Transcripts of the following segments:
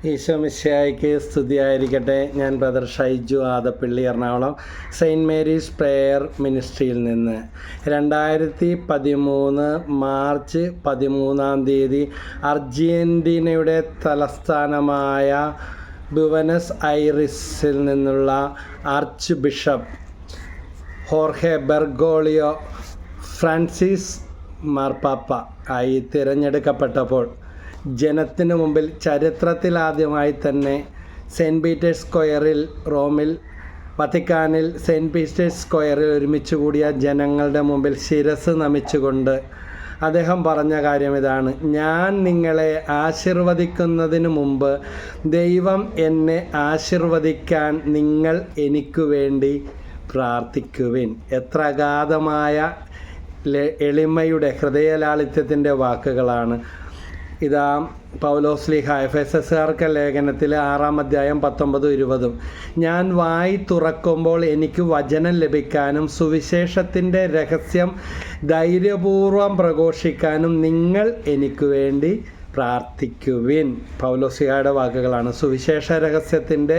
ഈശോ മിശിഹായ്ക്ക് സ്തുതിയായിരിക്കട്ടെ. ഞാൻ brother Shaiju Adappally, Ernakulam saint Mary's prayer മിനിസ്ട്രിയിൽ നിന്ന് 2013 മാർച്ച് 13 അർജൻറ്റീനയുടെ തലസ്ഥാനമായ ബ്യൂണസ് ഐറിസിൽ നിന്നുള്ള ആർച്ച് ബിഷപ്പ് ഹോർഹെ ബെർഗോളിയോ ഫ്രാൻസിസ് മാർപ്പാപ്പ ആയി തിരഞ്ഞെടുക്കപ്പെട്ടപ്പോൾ ജനത്തിനു മുമ്പിൽ ചരിത്രത്തിലാദ്യമായി തന്നെ സെൻറ്റ് പീറ്റേഴ്സ് സ്ക്വയറിൽ, റോമിൽ വത്തിക്കാനിൽ സെൻറ്റ് പീറ്റേഴ്സ് സ്ക്വയറിൽ ഒരുമിച്ച് കൂടിയ ജനങ്ങളുടെ മുമ്പിൽ ശിരസ് നമിച്ചുകൊണ്ട് അദ്ദേഹം പറഞ്ഞ കാര്യം ഇതാണ്: ഞാൻ നിങ്ങളെ ആശീർവദിക്കുന്നതിന് മുമ്പ് ദൈവം എന്നെ ആശീർവദിക്കാൻ നിങ്ങൾ എനിക്ക് വേണ്ടി പ്രാർത്ഥിക്കുവിൻ. എത്ര അഗാധമായ എളിമയുടെ ഹൃദയലാളിത്യത്തിൻ്റെ വാക്കുകളാണ്. ഇതാ പൗലോസ്ലീഹ എഫെസസ്സുകാർക്ക് ലേഖനത്തിൽ 6-ാം അധ്യായം 19-20 ഞാൻ വായി തുറക്കുമ്പോൾ എനിക്ക് വചനം ലഭിക്കാനും സുവിശേഷത്തിൻ്റെ രഹസ്യം ധൈര്യപൂർവ്വം പ്രഘോഷിക്കാനും നിങ്ങൾ എനിക്ക് വേണ്ടി പ്രാർത്ഥിക്കുവിൻ. പൗലോസ്ലീഹയുടെ വാക്കുകളാണ്. സുവിശേഷ രഹസ്യത്തിൻ്റെ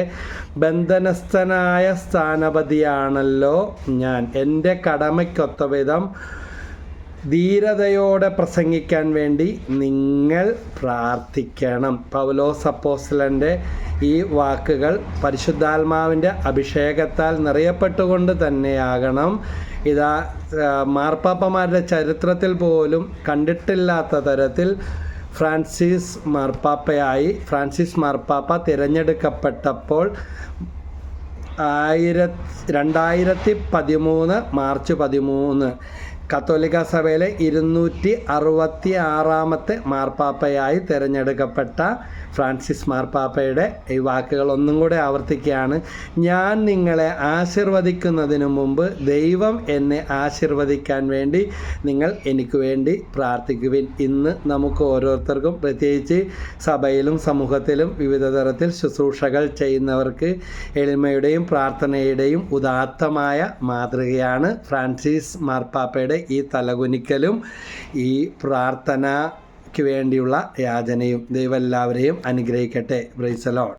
ബന്ധനസ്ഥനായ സ്ഥാനപതിയാണല്ലോ ഞാൻ. എൻ്റെ കടമയ്ക്കൊത്ത വിധം ധീരതയോടെ പ്രസംഗിക്കാൻ വേണ്ടി നിങ്ങൾ പ്രാർത്ഥിക്കണം. പൗലോസ് അപ്പോസ്തലൻ്റെ ഈ വാക്കുകൾ പരിശുദ്ധാത്മാവിൻ്റെ അഭിഷേകത്താൽ നിറയപ്പെട്ടുകൊണ്ട് തന്നെയാകണം. ഇതാ മാർപ്പാപ്പമാരുടെ ചരിത്രത്തിൽ പോലും കണ്ടിട്ടില്ലാത്ത തരത്തിൽ ഫ്രാൻസിസ് മാർപ്പാപ്പ തിരഞ്ഞെടുക്കപ്പെട്ടപ്പോൾ 2013 മാർച്ച് 13 കത്തോലിക്ക സഭയിലെ 266-ാമത്തെ മാർപ്പാപ്പയായി തിരഞ്ഞെടുക്കപ്പെട്ട ഫ്രാൻസിസ് മാർപ്പാപ്പയുടെ ഈ വാക്കുകൾ ഒന്നും കൂടെ ആവർത്തിക്കുകയാണ്: ഞാൻ നിങ്ങളെ ആശീർവദിക്കുന്നതിന് മുമ്പ് ദൈവം എന്നെ ആശീർവദിക്കാൻ വേണ്ടി നിങ്ങൾ എനിക്ക് വേണ്ടി പ്രാർത്ഥിക്കുവിൻ. ഇന്ന് നമുക്ക് ഓരോരുത്തർക്കും, പ്രത്യേകിച്ച് സഭയിലും സമൂഹത്തിലും വിവിധ തരത്തിൽ ശുശ്രൂഷകൾ ചെയ്യുന്നവർക്ക് എളിമയുടെയും പ്രാർത്ഥനയുടെയും ഉദാത്തമായ മാതൃകയാണ് ഫ്രാൻസിസ് മാർപ്പാപ്പയുടെ ഈ തലകുനിക്കലും ഈ പ്രാർത്ഥനയ്ക്ക് വേണ്ടിയുള്ള യാചനയും. ദൈവം എല്ലാവരെയും അനുഗ്രഹിക്കട്ടെ. Praise the Lord.